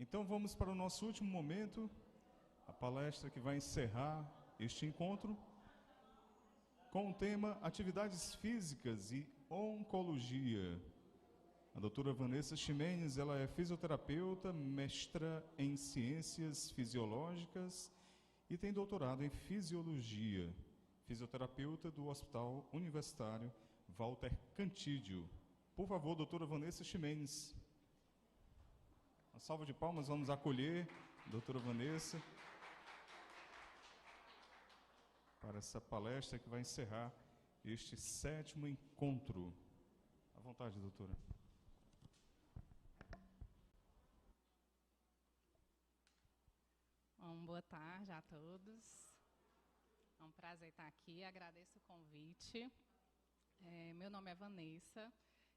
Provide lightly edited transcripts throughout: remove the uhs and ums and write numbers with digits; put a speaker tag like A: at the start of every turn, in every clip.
A: Então vamos para o nosso último momento, a palestra que vai encerrar este encontro, com o tema Atividades Físicas e Oncologia. A doutora Vanessa Ximenes, ela é fisioterapeuta, mestra em Ciências Fisiológicas e tem doutorado em Fisiologia, fisioterapeuta do Hospital Universitário Walter Cantídio. Por favor, doutora Vanessa Ximenes. Uma salva de palmas, vamos acolher a doutora Vanessa para essa palestra que vai encerrar este 7º encontro. À vontade, doutora.
B: Bom, boa tarde a todos. É um prazer estar aqui, agradeço o convite. Meu nome é Vanessa,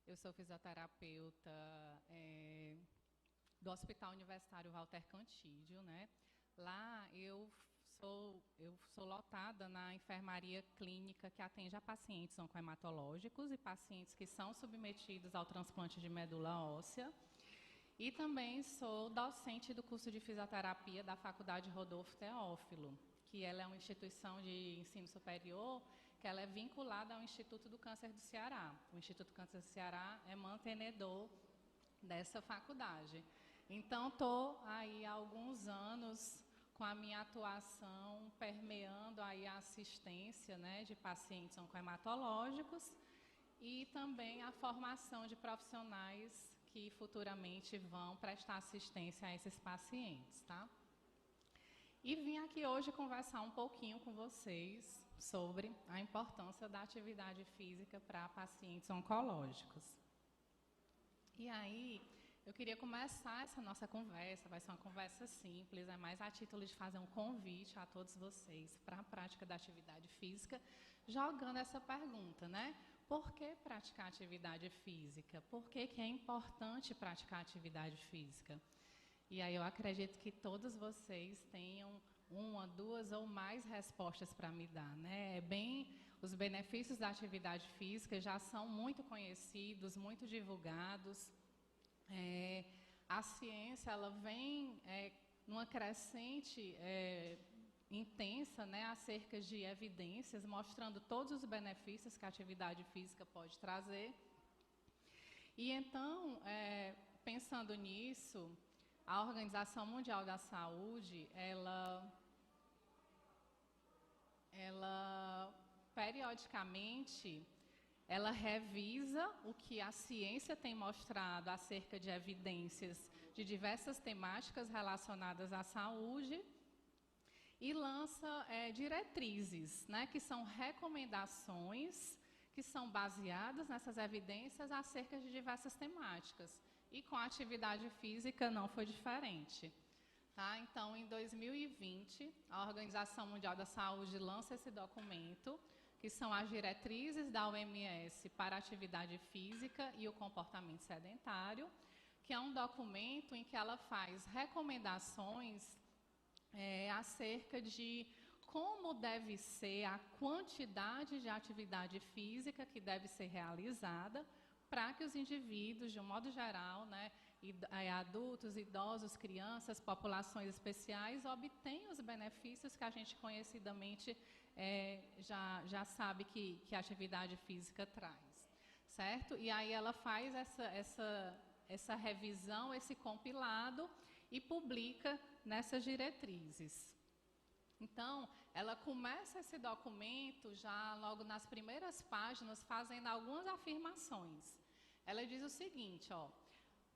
B: eu sou fisioterapeuta do Hospital Universitário Walter Cantídio, né? Lá eu sou lotada na enfermaria clínica que atende a pacientes oncohematológicos e pacientes que são submetidos ao transplante de medula óssea. E também sou docente do curso de fisioterapia da Faculdade Rodolfo Teófilo, que ela é uma instituição de ensino superior, que ela é vinculada ao Instituto do Câncer do Ceará. O Instituto do Câncer do Ceará é mantenedor dessa faculdade. Então, estou aí há alguns anos com a minha atuação permeando aí a assistência, né, de pacientes oncohematológicos e também a formação de profissionais que futuramente vão prestar assistência a esses pacientes, tá? E vim aqui hoje conversar um pouquinho com vocês sobre a importância da atividade física para pacientes oncológicos. E aí, eu queria começar essa nossa conversa, vai ser uma conversa simples, é mais a título de fazer um convite a todos vocês para a prática da atividade física, jogando essa pergunta, né? Por que praticar atividade física? Por que é importante praticar atividade física? E aí eu acredito que todos vocês tenham uma, duas ou mais respostas para me dar, né? Os benefícios da atividade física já são muito conhecidos, muito divulgados. A ciência ela vem numa crescente intensa, né, acerca de evidências, mostrando todos os benefícios que a atividade física pode trazer. E então, pensando nisso, a Organização Mundial da Saúde, ela periodicamente, ela revisa o que a ciência tem mostrado acerca de evidências de diversas temáticas relacionadas à saúde e lança diretrizes, né, que são recomendações que são baseadas nessas evidências acerca de diversas temáticas. E com a atividade física não foi diferente. Tá? Então, em 2020, a Organização Mundial da Saúde lança esse documento, que são as diretrizes da OMS para a atividade física e o comportamento sedentário, que é um documento em que ela faz recomendações acerca de como deve ser a quantidade de atividade física que deve ser realizada para que os indivíduos, de um modo geral, né, adultos, idosos, crianças, populações especiais, obtenham os benefícios que a gente conhecidamente já sabe que a atividade física traz, certo? E aí ela faz essa revisão, esse compilado e publica nessas diretrizes. Então, ela começa esse documento já logo nas primeiras páginas fazendo algumas afirmações. Ela diz o seguinte, ó,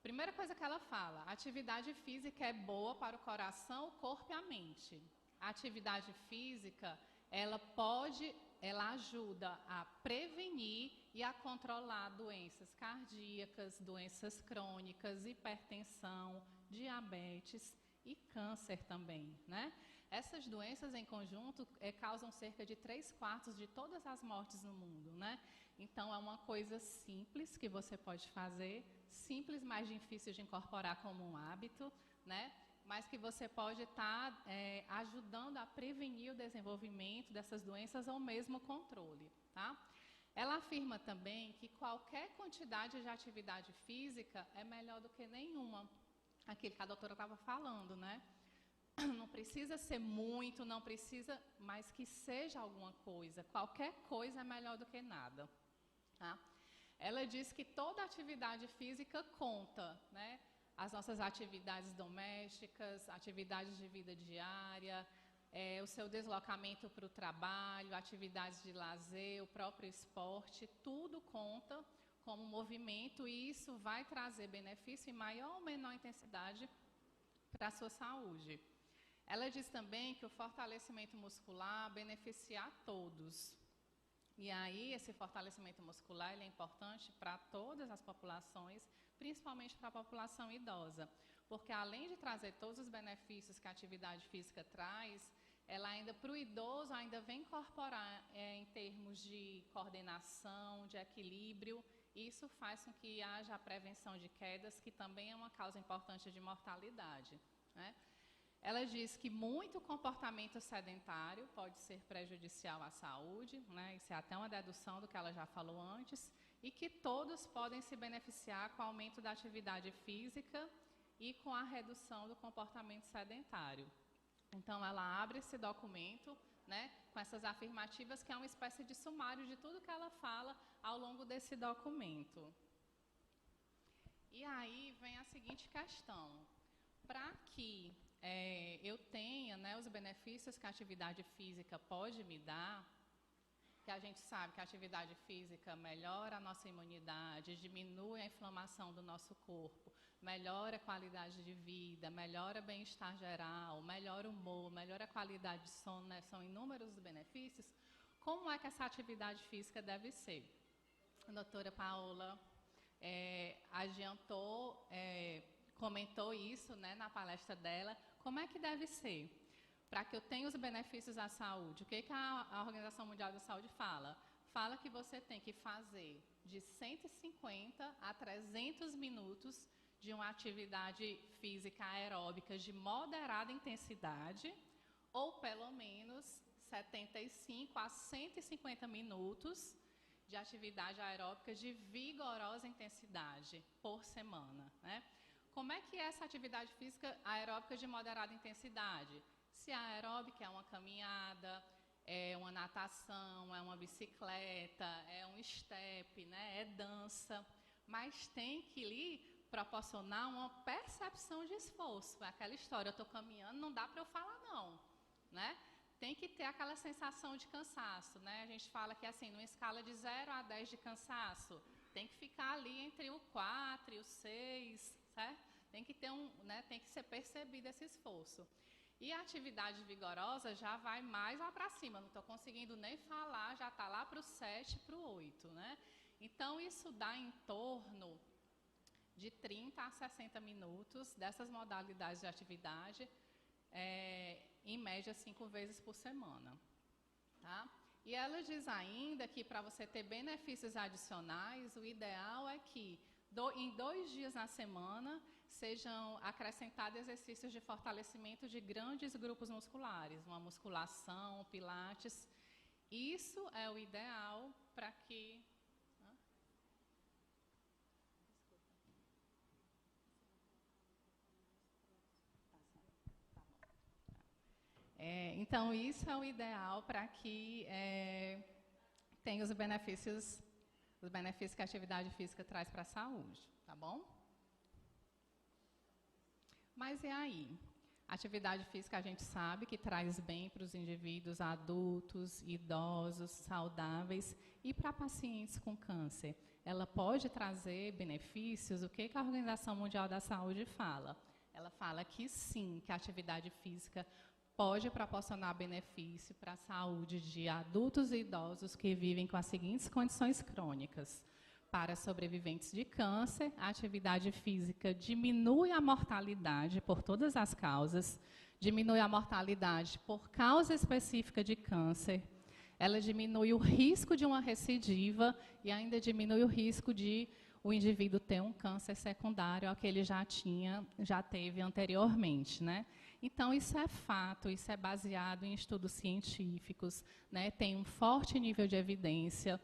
B: primeira coisa que ela fala, a atividade física é boa para o coração, o corpo e a mente. A atividade física, ela ajuda a prevenir e a controlar doenças cardíacas, doenças crônicas, hipertensão, diabetes e câncer também, né? Essas doenças em conjunto causam cerca de 3/4 de todas as mortes no mundo, né? Então é uma coisa simples que você pode fazer, simples, mas difícil de incorporar como um hábito, né? Mas que você pode estar ajudando a prevenir o desenvolvimento dessas doenças ou mesmo o controle, tá? Ela afirma também que qualquer quantidade de atividade física é melhor do que nenhuma. aquilo que a doutora estava falando, né? Não precisa ser muito, não precisa, mas que seja alguma coisa. Qualquer coisa é melhor do que nada. Tá? Ela diz que toda atividade física conta, né? As nossas atividades domésticas, atividades de vida diária, o seu deslocamento para o trabalho, atividades de lazer, o próprio esporte, tudo conta como movimento e isso vai trazer benefício em maior ou menor intensidade para a sua saúde. Ela diz também que o fortalecimento muscular beneficia a todos. E aí, esse fortalecimento muscular ele é importante para todas as populações, principalmente para a população idosa. Porque além de trazer todos os benefícios que a atividade física traz, ela ainda, para o idoso, ainda vem incorporar em termos de coordenação, de equilíbrio. Isso faz com que haja a prevenção de quedas, que também é uma causa importante de mortalidade, né? Ela diz que muito comportamento sedentário pode ser prejudicial à saúde, né? Isso é até uma dedução do que ela já falou antes, e que todos podem se beneficiar com o aumento da atividade física e com a redução do comportamento sedentário. Então, ela abre esse documento, né, com essas afirmativas, que é uma espécie de sumário de tudo que ela fala ao longo desse documento. E aí vem a seguinte questão. Para que eu tenha, né, os benefícios que a atividade física pode me dar, que a gente sabe que a atividade física melhora a nossa imunidade, diminui a inflamação do nosso corpo, melhora a qualidade de vida, melhora o bem-estar geral, melhora o humor, melhora a qualidade de sono, né, são inúmeros benefícios. Como é que essa atividade física deve ser? A doutora Paola adiantou, comentou isso, né, na palestra dela. Como é que deve ser? Para que eu tenha os benefícios à saúde, o que a Organização Mundial da Saúde fala? Fala que você tem que fazer de 150 a 300 minutos de uma atividade física aeróbica de moderada intensidade, ou pelo menos 75 a 150 minutos de atividade aeróbica de vigorosa intensidade por semana, né? Como é que é essa atividade física aeróbica de moderada intensidade? Se a aeróbica é uma caminhada, é uma natação, é uma bicicleta, é um step, né, é dança, mas tem que lhe proporcionar uma percepção de esforço. É aquela história, eu estou caminhando, não dá para eu falar não, né? Tem que ter aquela sensação de cansaço, né? A gente fala que assim, numa escala de 0 a 10 de cansaço, tem que ficar ali entre o 4 e o 6, certo? Tem que ter né, tem que ser percebido esse esforço. E a atividade vigorosa já vai mais lá para cima, não estou conseguindo nem falar, já está lá para o 7, para o 8, né? Então, isso dá em torno de 30 a 60 minutos dessas modalidades de atividade, em média 5 vezes por semana. Tá? E ela diz ainda que para você ter benefícios adicionais, o ideal é que em 2 dias na semana sejam acrescentados exercícios de fortalecimento de grandes grupos musculares, uma musculação, pilates. Isso é o ideal para que... então, isso é o ideal para que tenha os benefícios que a atividade física traz para a saúde, tá bom? Mas e aí? A atividade física a gente sabe que traz bem para os indivíduos adultos, idosos, saudáveis e para pacientes com câncer. Ela pode trazer benefícios? O que a Organização Mundial da Saúde fala? Ela fala que sim, que a atividade física pode proporcionar benefício para a saúde de adultos e idosos que vivem com as seguintes condições crônicas. Para sobreviventes de câncer, a atividade física diminui a mortalidade por todas as causas, diminui a mortalidade por causa específica de câncer, ela diminui o risco de uma recidiva e ainda diminui o risco de o indivíduo ter um câncer secundário ao que ele já teve anteriormente, né? Então, isso é fato, isso é baseado em estudos científicos, né? Tem um forte nível de evidência.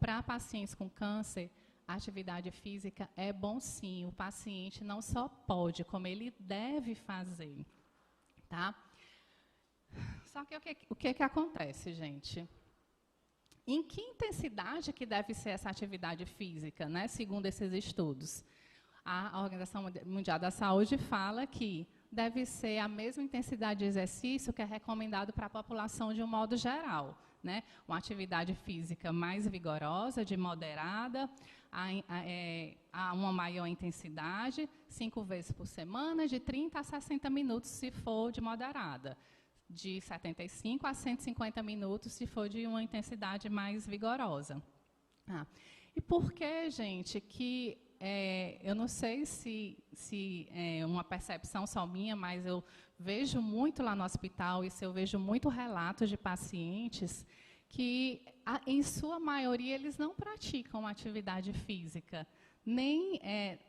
B: Para pacientes com câncer, a atividade física é bom sim. O paciente não só pode, como ele deve fazer, tá? Só que o que acontece, gente? Em que intensidade que deve ser essa atividade física, né, segundo esses estudos? A Organização Mundial da Saúde fala que deve ser a mesma intensidade de exercício que é recomendado para a população de um modo geral, né? Uma atividade física mais vigorosa, de moderada, a uma maior intensidade, 5 vezes por semana, de 30 a 60 minutos, se for de moderada. De 75 a 150 minutos, se for de uma intensidade mais vigorosa. E por que, gente, que eu não sei se é uma percepção só minha, mas eu vejo muito lá no hospital, eu vejo muito relatos de pacientes que, em sua maioria, eles não praticam atividade física, nem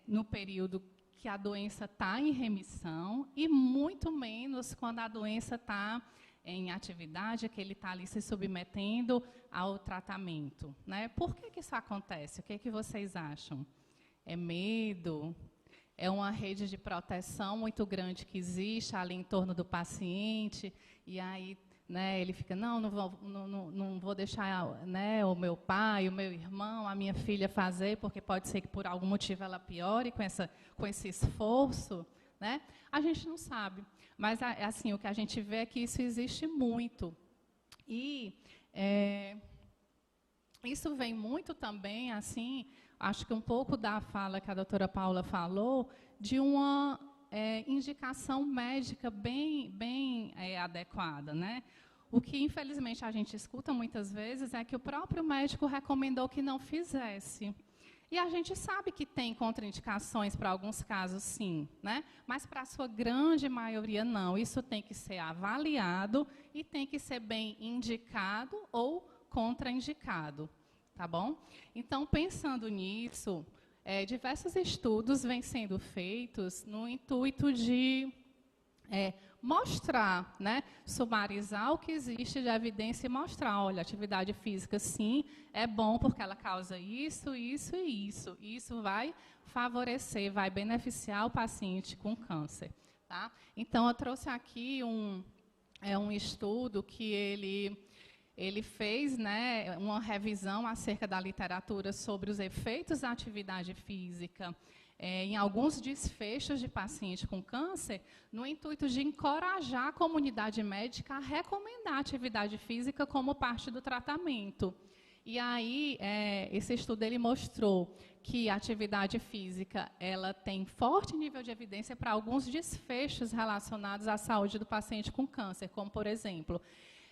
B: no período que a doença está em remissão e muito menos quando a doença está em atividade, que ele está ali se submetendo ao tratamento, né? Por que isso acontece? O que vocês acham? É medo? É uma rede de proteção muito grande que existe ali em torno do paciente, e aí, né, ele fica, não vou deixar, né, o meu pai, o meu irmão, a minha filha fazer, porque pode ser que por algum motivo ela piore com esse esforço, né? A gente não sabe, mas assim, o que a gente vê é que isso existe muito. E isso vem muito também, assim, acho que um pouco da fala que a doutora Paula falou, de uma indicação médica bem adequada, né? O que, infelizmente, a gente escuta muitas vezes é que o próprio médico recomendou que não fizesse. E a gente sabe que tem contraindicações para alguns casos, sim, né? Mas para a sua grande maioria, não. Isso tem que ser avaliado e tem que ser bem indicado ou contraindicado, tá bom? Então, pensando nisso, diversos estudos vêm sendo feitos no intuito de mostrar, né, sumarizar o que existe de evidência e mostrar, olha, atividade física, sim, é bom porque ela causa isso, isso e isso. E isso vai favorecer, vai beneficiar o paciente com câncer, tá? Então, eu trouxe aqui um estudo que ele fez, né, uma revisão acerca da literatura sobre os efeitos da atividade física em alguns desfechos de paciente com câncer, no intuito de encorajar a comunidade médica a recomendar a atividade física como parte do tratamento. E aí, esse estudo ele mostrou que a atividade física ela tem forte nível de evidência para alguns desfechos relacionados à saúde do paciente com câncer, como, por exemplo,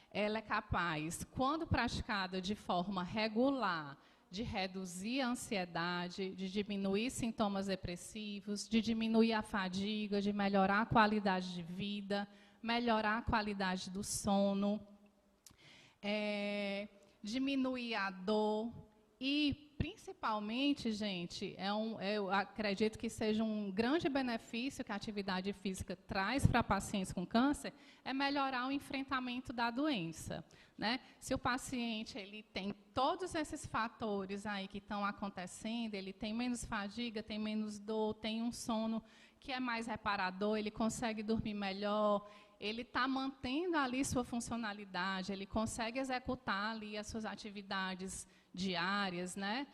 B: ela é capaz, quando praticada de forma regular, de reduzir a ansiedade, de diminuir sintomas depressivos, de diminuir a fadiga, de melhorar a qualidade de vida, melhorar a qualidade do sono, diminuir a dor e, principalmente, gente, eu acredito que seja um grande benefício que a atividade física traz para pacientes com câncer, é melhorar o enfrentamento da doença, né? Se o paciente ele tem todos esses fatores aí que estão acontecendo, ele tem menos fadiga, tem menos dor, tem um sono que é mais reparador, ele consegue dormir melhor, ele está mantendo ali sua funcionalidade, ele consegue executar ali as suas atividades diárias, né?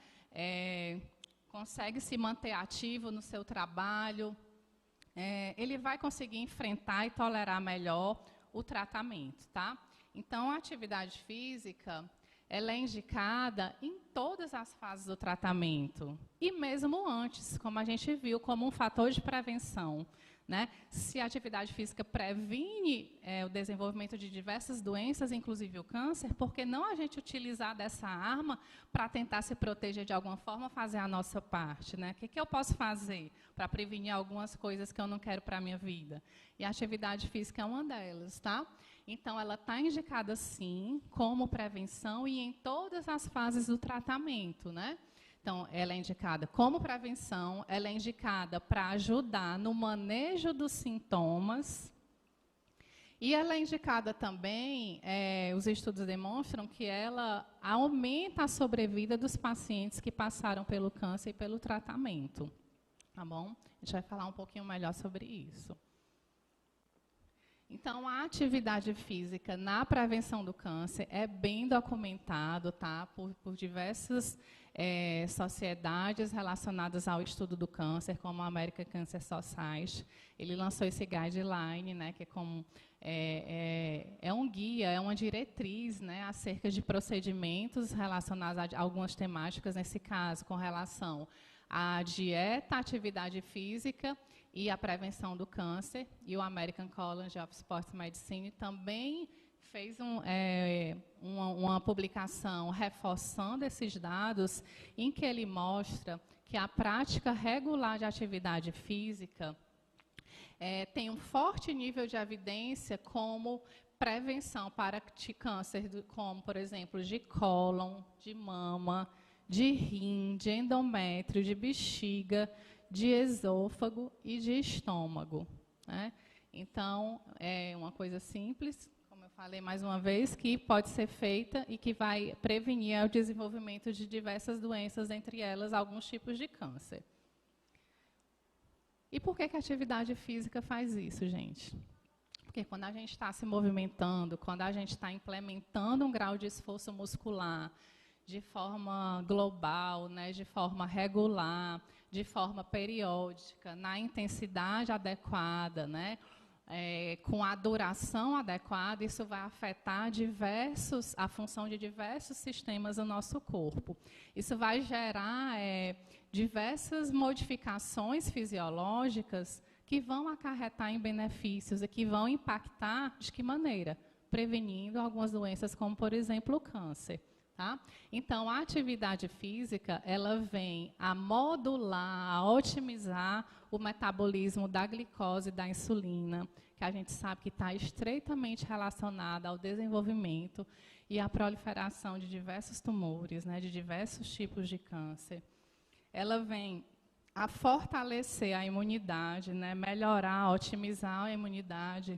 B: Consegue se manter ativo no seu trabalho, ele vai conseguir enfrentar e tolerar melhor o tratamento, tá? Então, a atividade física, ela é indicada em todas as fases do tratamento, e mesmo antes, como a gente viu, como um fator de prevenção, né? Se a atividade física previne o desenvolvimento de diversas doenças, inclusive o câncer, por que não a gente utilizar dessa arma para tentar se proteger de alguma forma, fazer a nossa parte, né? O que eu posso fazer para prevenir algumas coisas que eu não quero para a minha vida? E a atividade física é uma delas, tá? Então, ela está indicada, sim, como prevenção e em todas as fases do tratamento, né? Então, ela é indicada como prevenção, ela é indicada para ajudar no manejo dos sintomas E ela é indicada também, os estudos demonstram que ela aumenta a sobrevida dos pacientes que passaram pelo câncer e pelo tratamento. Tá bom? A gente vai falar um pouquinho melhor sobre isso. Então, a atividade física na prevenção do câncer é bem documentado, tá? Por diversas sociedades relacionadas ao estudo do câncer, como a American Cancer Society. Ele lançou esse guideline, né, que é um guia, é uma diretriz, né, acerca de procedimentos relacionados a algumas temáticas, nesse caso, com relação à dieta, à atividade física e a prevenção do câncer. E o American College of Sports Medicine também fez uma publicação reforçando esses dados, em que ele mostra que a prática regular de atividade física tem um forte nível de evidência como prevenção para câncer, como, por exemplo, de cólon, de mama, de rim, de endométrio, de bexiga, de esôfago e de estômago, né? Então, é uma coisa simples, como eu falei mais uma vez, que pode ser feita e que vai prevenir o desenvolvimento de diversas doenças, entre elas alguns tipos de câncer. E por que a atividade física faz isso, gente? Porque quando a gente está se movimentando, quando a gente está implementando um grau de esforço muscular de forma global, né, de forma regular, de forma periódica, na intensidade adequada, né, com a duração adequada, isso vai afetar a função de diversos sistemas do nosso corpo. Isso vai gerar diversas modificações fisiológicas que vão acarretar em benefícios e que vão impactar, de que maneira? Prevenindo algumas doenças, como, por exemplo, o câncer. Tá? Então, a atividade física, ela vem a modular, a otimizar o metabolismo da glicose e da insulina, que a gente sabe que está estreitamente relacionada ao desenvolvimento e à proliferação de diversos tumores, né, de diversos tipos de câncer. Ela vem a fortalecer a imunidade, né, melhorar, otimizar a imunidade,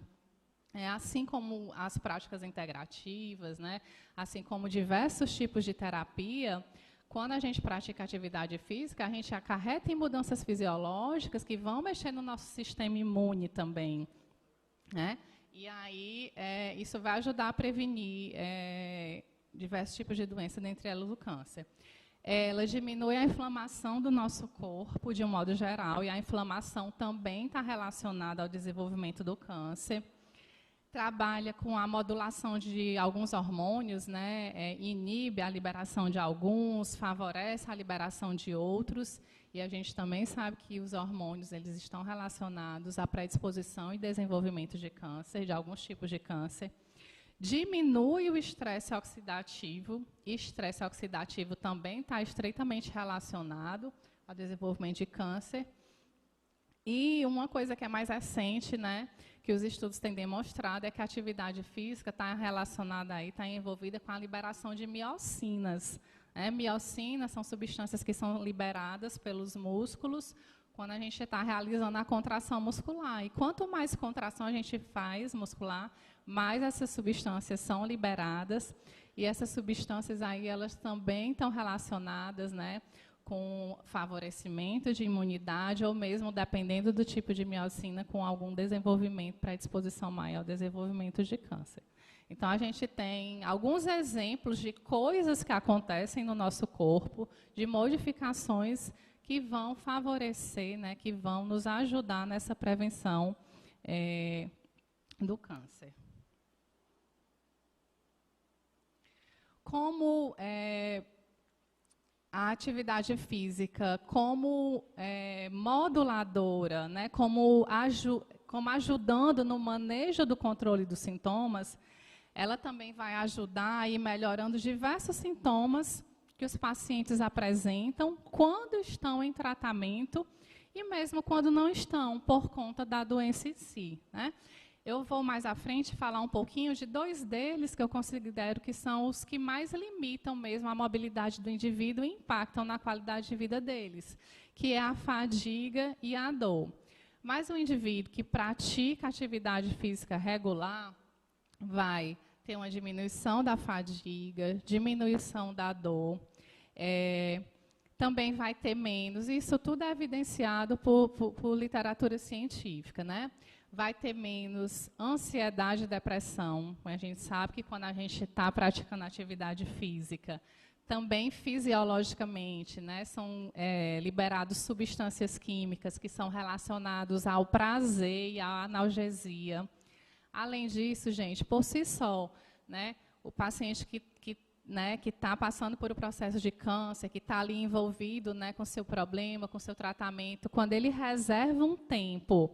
B: assim como as práticas integrativas, né, assim como diversos tipos de terapia. Quando a gente pratica atividade física, a gente acarreta em mudanças fisiológicas que vão mexer no nosso sistema imune também, né? E aí isso vai ajudar a prevenir diversos tipos de doenças, dentre elas o câncer. Ela diminui a inflamação do nosso corpo, de um modo geral, e a inflamação também está relacionada ao desenvolvimento do câncer. Trabalha com a modulação de alguns hormônios, né, inibe a liberação de alguns, favorece a liberação de outros, e a gente também sabe que os hormônios eles estão relacionados à predisposição e desenvolvimento de câncer, de alguns tipos de câncer. Diminui o estresse oxidativo, e estresse oxidativo também está estreitamente relacionado ao desenvolvimento de câncer. E uma coisa que é mais recente, né, que os estudos têm demonstrado, é que a atividade física está relacionada aí, está envolvida com a liberação de miocinas. Miocinas são substâncias que são liberadas pelos músculos quando a gente está realizando a contração muscular. E quanto mais contração a gente faz muscular, mais essas substâncias são liberadas. E essas substâncias aí, elas também estão relacionadas, né, com favorecimento de imunidade, ou mesmo, dependendo do tipo de miocina, com algum desenvolvimento, predisposição maior ao desenvolvimento de câncer. Então, a gente tem alguns exemplos de coisas que acontecem no nosso corpo, de modificações que vão favorecer, né, que vão nos ajudar nessa prevenção do câncer. Como a atividade física como moduladora, né, como ajudando no manejo do controle dos sintomas, ela também vai ajudar a ir melhorando diversos sintomas que os pacientes apresentam quando estão em tratamento e mesmo quando não estão, por conta da doença em si, né? Eu vou mais à frente falar um pouquinho de dois deles que eu considero que são os que mais limitam mesmo a mobilidade do indivíduo e impactam na qualidade de vida deles, que é a fadiga e a dor. Mas o indivíduo que pratica atividade física regular vai ter uma diminuição da fadiga, diminuição da dor, também vai ter menos, isso tudo é evidenciado por literatura científica, né? Vai ter menos ansiedade e depressão. A gente sabe que quando a gente está praticando atividade física, também fisiologicamente, né, são liberados substâncias químicas que são relacionadas ao prazer e à analgesia. Além disso, gente, por si só, né, o paciente que está passando por um processo de câncer, que está ali envolvido, né, com seu problema, com seu tratamento, quando ele reserva um tempo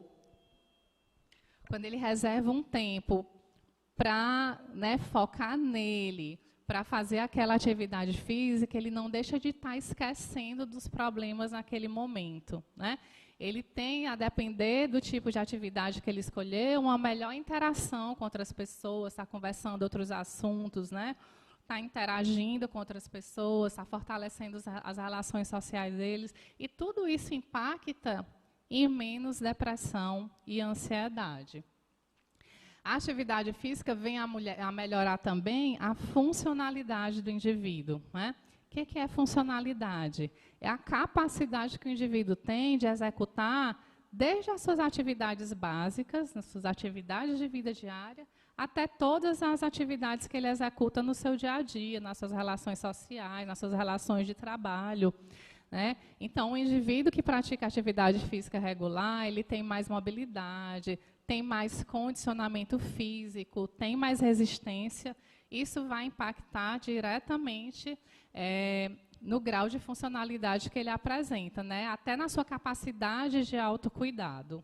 B: para, né, focar nele, para fazer aquela atividade física, ele não deixa de estar esquecendo dos problemas naquele momento, né? Ele tem, a depender do tipo de atividade que ele escolher, uma melhor interação com outras pessoas, está conversando outros assuntos, né? Está interagindo com outras pessoas, está fortalecendo as relações sociais deles, e tudo isso impacta em menos depressão e ansiedade. A atividade física vem a melhorar também a funcionalidade do indivíduo, né? O que é funcionalidade? É a capacidade que o indivíduo tem de executar desde as suas atividades básicas, nas suas atividades de vida diária, até todas as atividades que ele executa no seu dia a dia, nas suas relações sociais, nas suas relações de trabalho, né? Então, o indivíduo que pratica atividade física regular, ele tem mais mobilidade, tem mais condicionamento físico, tem mais resistência. Isso vai impactar diretamente no grau de funcionalidade que ele apresenta, né? Até na sua capacidade de autocuidado.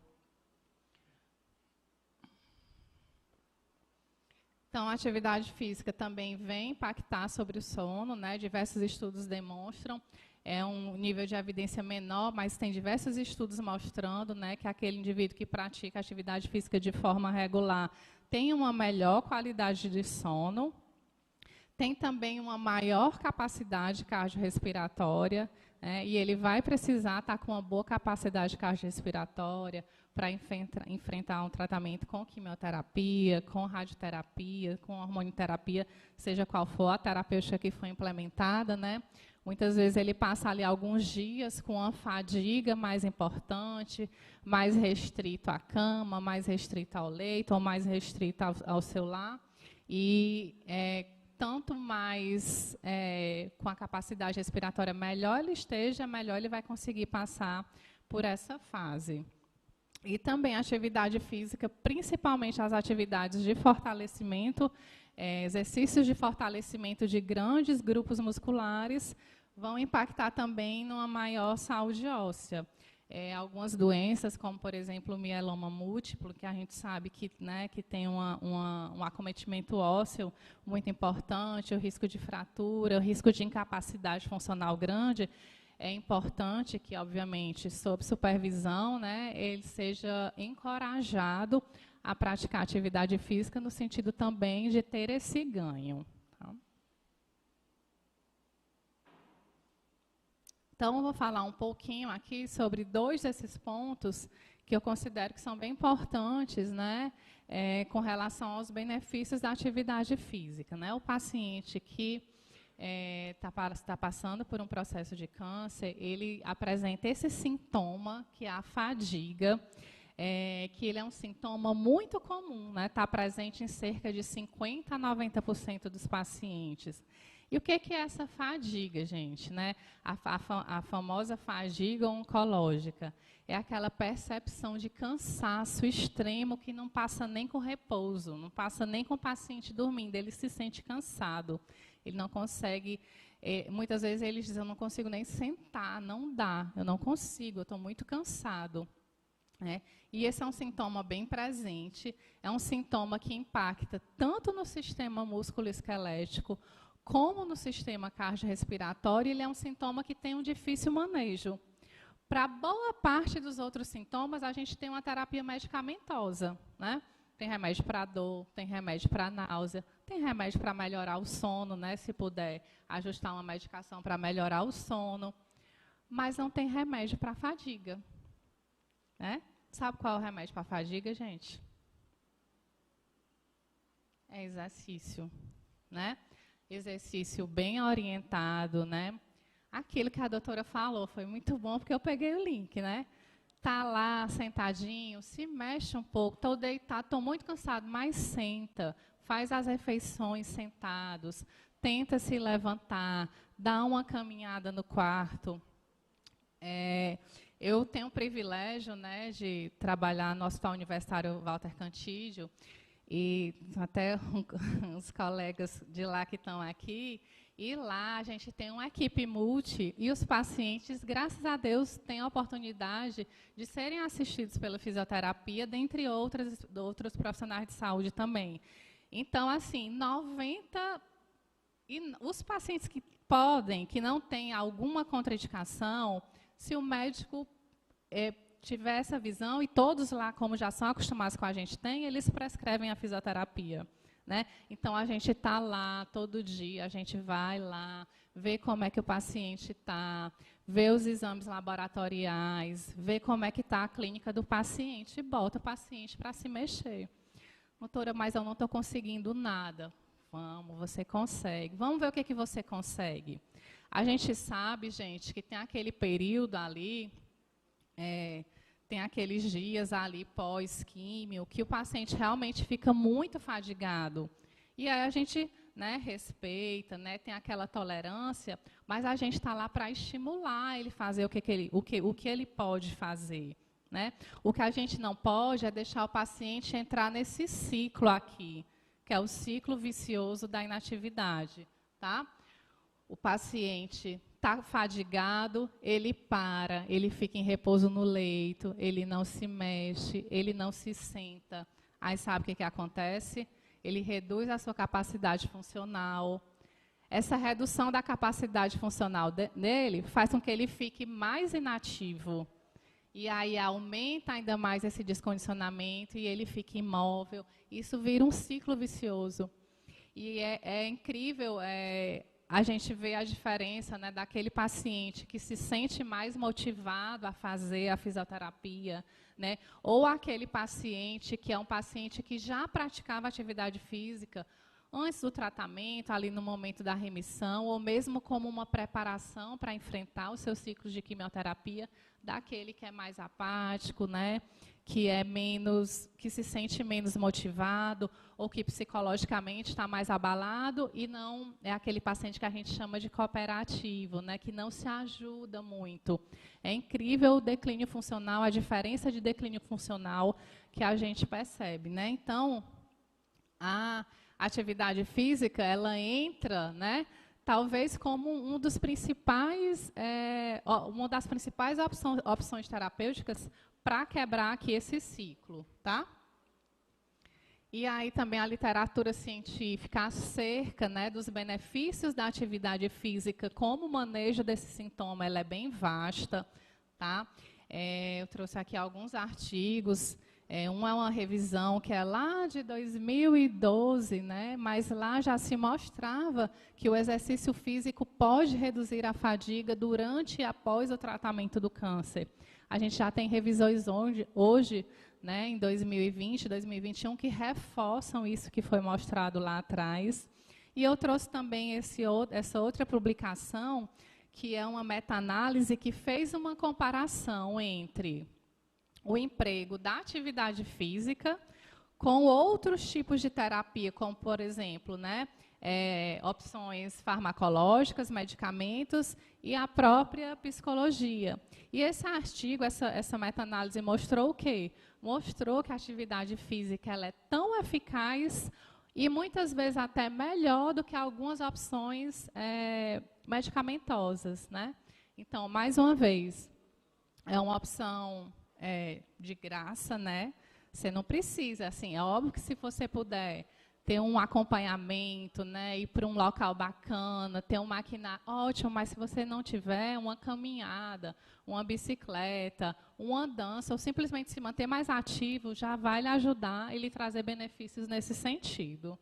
B: Então, a atividade física também vem impactar sobre o sono, né? Diversos estudos demonstram. É um nível de evidência menor, mas tem diversos estudos mostrando, né, que aquele indivíduo que pratica atividade física de forma regular tem uma melhor qualidade de sono, tem também uma maior capacidade cardiorrespiratória, né, e ele vai precisar estar com uma boa capacidade cardiorrespiratória para enfrentar um tratamento com quimioterapia, com radioterapia, com hormonioterapia, seja qual for a terapêutica que foi implementada, né? Muitas vezes ele passa ali alguns dias com uma fadiga mais importante, mais restrito à cama, mais restrito ao leito, ou mais restrito ao seu lar. E tanto mais com a capacidade respiratória melhor ele esteja, melhor ele vai conseguir passar por essa fase. E também a atividade física, principalmente as atividades de fortalecimento, exercícios de fortalecimento de grandes grupos musculares, vão impactar também numa maior saúde óssea. Algumas doenças, como, por exemplo, o mieloma múltiplo, que a gente sabe que, né, que tem um acometimento ósseo muito importante, o risco de fratura, o risco de incapacidade funcional grande, é importante que, obviamente, sob supervisão, né, ele seja encorajado a praticar atividade física no sentido também de ter esse ganho. Então, eu vou falar um pouquinho aqui sobre dois desses pontos que eu considero que são bem importantes, né, com relação aos benefícios da atividade física, né? O paciente que está passando por um processo de câncer, ele apresenta esse sintoma, que é a fadiga, que ele é um sintoma muito comum, né? Está presente em cerca de 50% a 90% dos pacientes. E o que é essa fadiga, gente, né? A famosa fadiga oncológica. É aquela percepção de cansaço extremo que não passa nem com repouso, não passa nem com o paciente dormindo, ele se sente cansado. Ele não consegue, muitas vezes ele diz, eu não consigo nem sentar, não dá, eu não consigo, eu estou muito cansado. E esse é um sintoma bem presente, é um sintoma que impacta tanto no sistema músculo-esquelético, como no sistema cardiorrespiratório, ele é um sintoma que tem um difícil manejo. Para boa parte dos outros sintomas, a gente tem uma terapia medicamentosa, né? Tem remédio para dor, tem remédio para náusea, tem remédio para melhorar o sono, né? Se puder ajustar uma medicação para melhorar o sono, mas não tem remédio para fadiga, né? Sabe qual é o remédio para a fadiga, gente? É exercício, né? Exercício bem orientado, né? Aquilo que a doutora falou foi muito bom, porque eu peguei o link, né? Tá lá sentadinho, se mexe um pouco, estou deitado, estou muito cansado, mas senta, faz as refeições sentados, tenta se levantar, dá uma caminhada no quarto. Eu tenho o privilégio, né, de trabalhar no Hospital Universitário Walter Cantídio, e até uns colegas de lá que estão aqui, e lá a gente tem uma equipe multi, e os pacientes, graças a Deus, têm a oportunidade de serem assistidos pela fisioterapia, dentre outros profissionais de saúde também. Então, assim, os pacientes que podem, que não têm alguma contraindicação, se o médico tiver essa visão, e todos lá, como já são acostumados com a gente tem, eles prescrevem a fisioterapia, né? Então, a gente está lá todo dia, a gente vai lá, vê como é que o paciente está, vê os exames laboratoriais, vê como é que está a clínica do paciente e bota o paciente para se mexer. Doutora, mas eu não estou conseguindo nada. Vamos, você consegue. Vamos ver o que você consegue. A gente sabe, gente, que tem aquele período ali, tem aqueles dias ali pós-químio, que o paciente realmente fica muito fadigado. E aí a gente, né, respeita, né, tem aquela tolerância, mas a gente está lá para estimular ele fazer o que ele pode fazer. Né? O que a gente não pode é deixar o paciente entrar nesse ciclo aqui, que é o ciclo vicioso da inatividade. Tá? O paciente está fadigado, ele para, ele fica em repouso no leito, ele não se mexe, ele não se senta. Aí sabe o que acontece? Ele reduz a sua capacidade funcional. Essa redução da capacidade funcional dele faz com que ele fique mais inativo. E aí aumenta ainda mais esse descondicionamento e ele fica imóvel. Isso vira um ciclo vicioso. E é incrível a gente ver a diferença, né, daquele paciente que se sente mais motivado a fazer a fisioterapia, né, ou aquele paciente que é um paciente que já praticava atividade física antes do tratamento, ali no momento da remissão, ou mesmo como uma preparação para enfrentar os seus ciclos de quimioterapia, daquele que é mais apático, né, que se sente menos motivado, ou que psicologicamente está mais abalado, e não é aquele paciente que a gente chama de cooperativo, né, que não se ajuda muito. É incrível o declínio funcional, a diferença de declínio funcional que a gente percebe, né? Então, a atividade física, ela entra, né, talvez como uma das principais opções terapêuticas para quebrar aqui esse ciclo, tá? E aí também a literatura científica acerca, né, dos benefícios da atividade física como manejo desse sintoma, ela é bem vasta, tá? Eu trouxe aqui alguns artigos. Um é uma revisão que é lá de 2012, né? Mas lá já se mostrava que o exercício físico pode reduzir a fadiga durante e após o tratamento do câncer. A gente já tem revisões hoje, né, em 2020, 2021, que reforçam isso que foi mostrado lá atrás. E eu trouxe também essa outra publicação, que é uma meta-análise que fez uma comparação entre o emprego da atividade física com outros tipos de terapia, como, por exemplo, né, opções farmacológicas, medicamentos e a própria psicologia. E esse artigo, essa meta-análise mostrou o quê? Mostrou que a atividade física ela é tão eficaz e muitas vezes até melhor do que algumas opções medicamentosas, né? Então, mais uma vez, é uma opção de graça, né? Você não precisa, assim, é óbvio que se você puder ter um acompanhamento, né, ir para um local bacana, ter um maquinário, ótimo, mas se você não tiver uma caminhada, uma bicicleta, uma dança, ou simplesmente se manter mais ativo, já vai lhe ajudar e lhe trazer benefícios nesse sentido.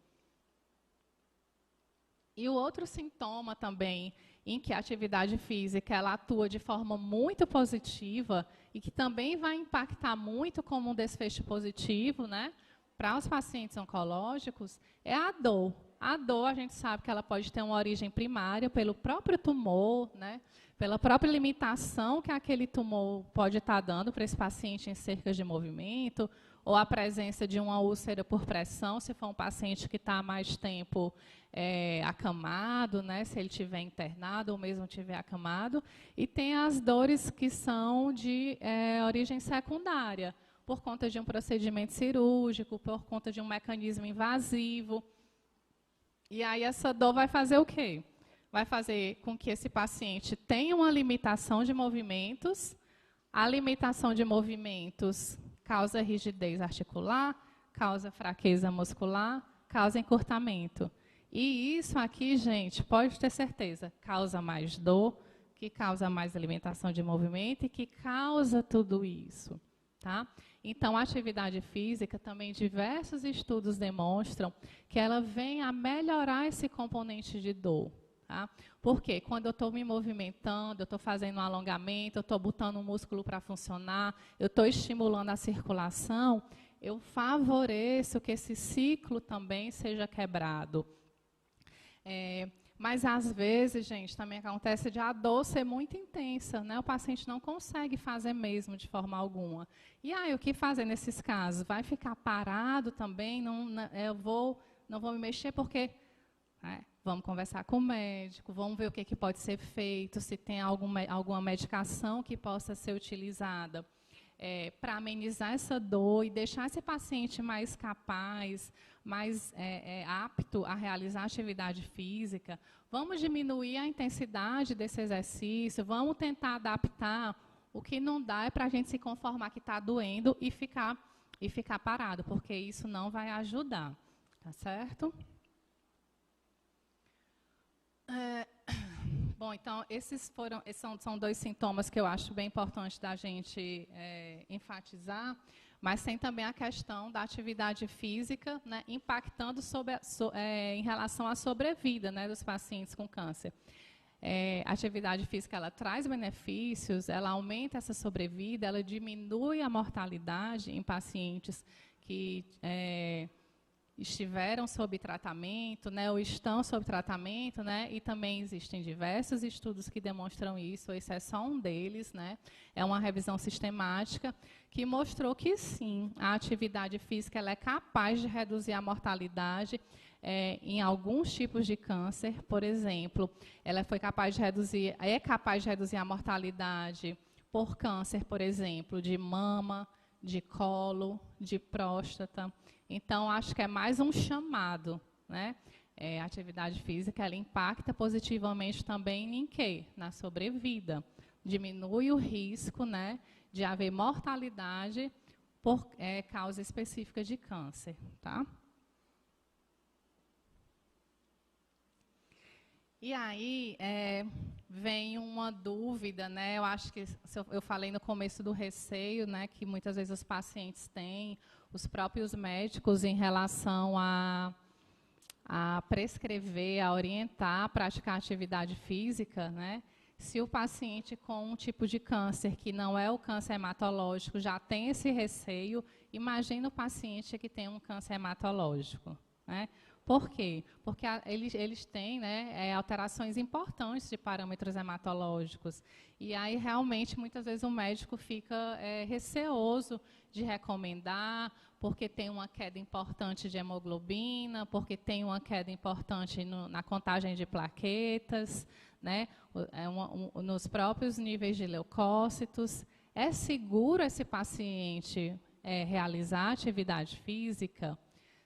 B: E o outro sintoma também em que a atividade física ela atua de forma muito positiva e que também vai impactar muito como um desfecho positivo, né, para os pacientes oncológicos, é a dor. A dor, a gente sabe que ela pode ter uma origem primária pelo próprio tumor, né, pela própria limitação que aquele tumor pode estar dando para esse paciente em cercas de movimento, ou a presença de uma úlcera por pressão, se for um paciente que está há mais tempo acamado, né, se ele estiver internado ou mesmo estiver acamado. E tem as dores que são de origem secundária, por conta de um procedimento cirúrgico, por conta de um mecanismo invasivo. E aí essa dor vai fazer o quê? Vai fazer com que esse paciente tenha uma limitação de movimentos. A limitação de movimentos causa rigidez articular, causa fraqueza muscular, causa encurtamento. E isso aqui, gente, pode ter certeza, causa mais dor, que causa mais limitação de movimento e que causa tudo isso. Tá? Então, a atividade física, também diversos estudos demonstram que ela vem a melhorar esse componente de dor. Tá? Porque quando eu estou me movimentando, eu estou fazendo um alongamento, eu estou botando o músculo para funcionar, eu estou estimulando a circulação, eu favoreço que esse ciclo também seja quebrado. Mas, às vezes, gente, também acontece de a dor ser muito intensa, né? O paciente não consegue fazer mesmo de forma alguma. E aí, o que fazer nesses casos? Vai ficar parado também? Não vou me mexer porque... vamos conversar com o médico, vamos ver o que pode ser feito, se tem alguma medicação que possa ser utilizada para amenizar essa dor e deixar esse paciente mais capaz, mais apto a realizar atividade física. Vamos diminuir a intensidade desse exercício, vamos tentar adaptar. O que não dá é para a gente se conformar que está doendo e ficar parado, porque isso não vai ajudar, tá certo? Bom, então, esses são dois sintomas que eu acho bem importante da gente enfatizar, mas tem também a questão da atividade física, né, impactando em relação à sobrevida, né, dos pacientes com câncer. A atividade física ela traz benefícios, ela aumenta essa sobrevida, ela diminui a mortalidade em pacientes que estiveram sob tratamento, né, ou estão sob tratamento, né, e também existem diversos estudos que demonstram isso, esse é só um deles, né, é uma revisão sistemática que mostrou que sim, a atividade física ela é capaz de reduzir a mortalidade em alguns tipos de câncer, por exemplo, ela é capaz de reduzir a mortalidade por câncer, por exemplo, de mama, de colo, de próstata. Então, acho que é mais um chamado, né? A atividade física, ela impacta positivamente também em quê? Na sobrevida. Diminui o risco, né, de haver mortalidade por causa específica de câncer, tá? E aí, vem uma dúvida, né? Eu acho que eu falei no começo do receio, né, que muitas vezes os pacientes têm, os próprios médicos em relação a prescrever, a orientar, a praticar atividade física, né? Se o paciente com um tipo de câncer que não é o câncer hematológico já tem esse receio, imagina o paciente que tem um câncer hematológico, né? Por quê? Porque eles têm, né, alterações importantes de parâmetros hematológicos. E aí, realmente, muitas vezes o médico fica receoso de recomendar, porque tem uma queda importante de hemoglobina, porque tem uma queda importante na contagem de plaquetas, né, nos próprios níveis de leucócitos. É seguro esse paciente realizar atividade física?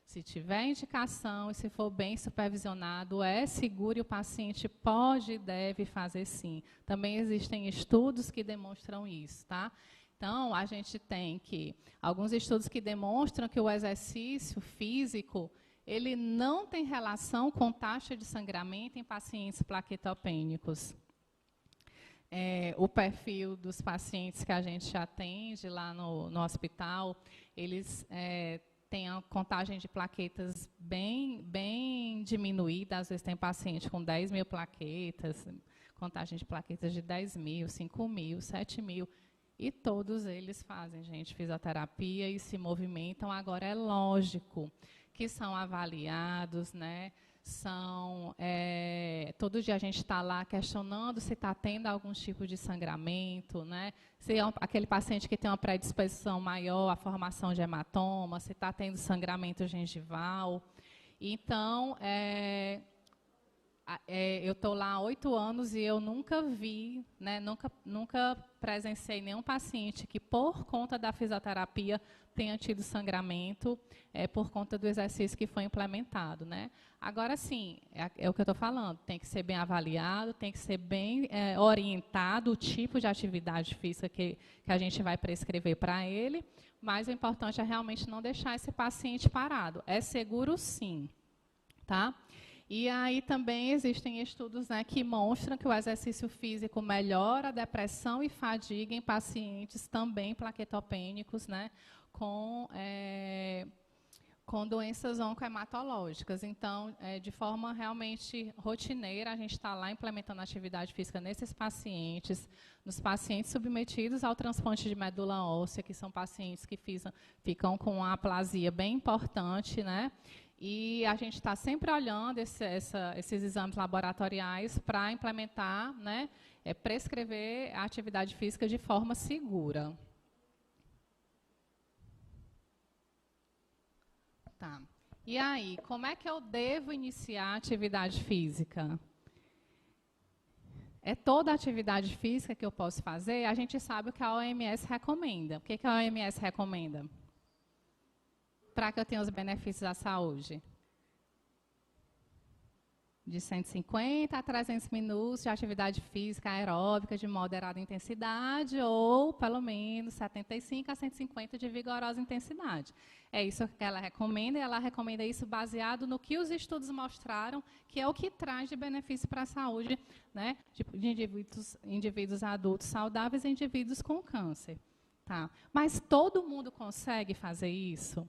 B: Se tiver indicação e se for bem supervisionado, é seguro e o paciente pode e deve fazer sim. Também existem estudos que demonstram isso, tá? Então, a gente tem alguns estudos que demonstram que o exercício físico, ele não tem relação com taxa de sangramento em pacientes plaquetopênicos. O perfil dos pacientes que a gente atende lá no hospital, eles tem a contagem de plaquetas bem diminuída, às vezes tem paciente com 10 mil plaquetas, contagem de plaquetas de 10.000, 5.000, 7.000. E todos eles fazem, gente, fisioterapia e se movimentam. Agora, é lógico que são avaliados, né? Todo dia a gente está lá questionando se está tendo algum tipo de sangramento, né? Se é aquele paciente que tem uma predisposição maior à formação de hematoma, se está tendo sangramento gengival. Então, eu estou lá há 8 anos e eu nunca vi, né, nunca presenciei nenhum paciente que, por conta da fisioterapia, tenha tido sangramento por conta do exercício que foi implementado, né? Agora, sim, é o que eu estou falando, tem que ser bem avaliado, tem que ser bem orientado o tipo de atividade física que a gente vai prescrever para ele, mas o importante é realmente não deixar esse paciente parado. É seguro, sim, tá? E aí também existem estudos, né, que mostram que o exercício físico melhora a depressão e fadiga em pacientes também plaquetopênicos, né, com doenças oncohematológicas. Então, de forma realmente rotineira, a gente está lá implementando atividade física nesses pacientes, nos pacientes submetidos ao transplante de medula óssea, que são pacientes que ficam com uma aplasia bem importante, né? E a gente está sempre olhando esses exames laboratoriais para implementar, né, prescrever a atividade física de forma segura. Tá. E aí, como é que eu devo iniciar a atividade física? É toda a atividade física que eu posso fazer? A gente sabe o que a OMS recomenda. O que a OMS recomenda? Para que eu tenha os benefícios à saúde? De 150 a 300 minutos de atividade física aeróbica de moderada intensidade ou, pelo menos, 75 a 150 de vigorosa intensidade. É isso que ela recomenda, e ela recomenda isso baseado no que os estudos mostraram, que é o que traz de benefício para a saúde, né, de indivíduos adultos saudáveis e indivíduos com câncer. Tá? Mas todo mundo consegue fazer isso?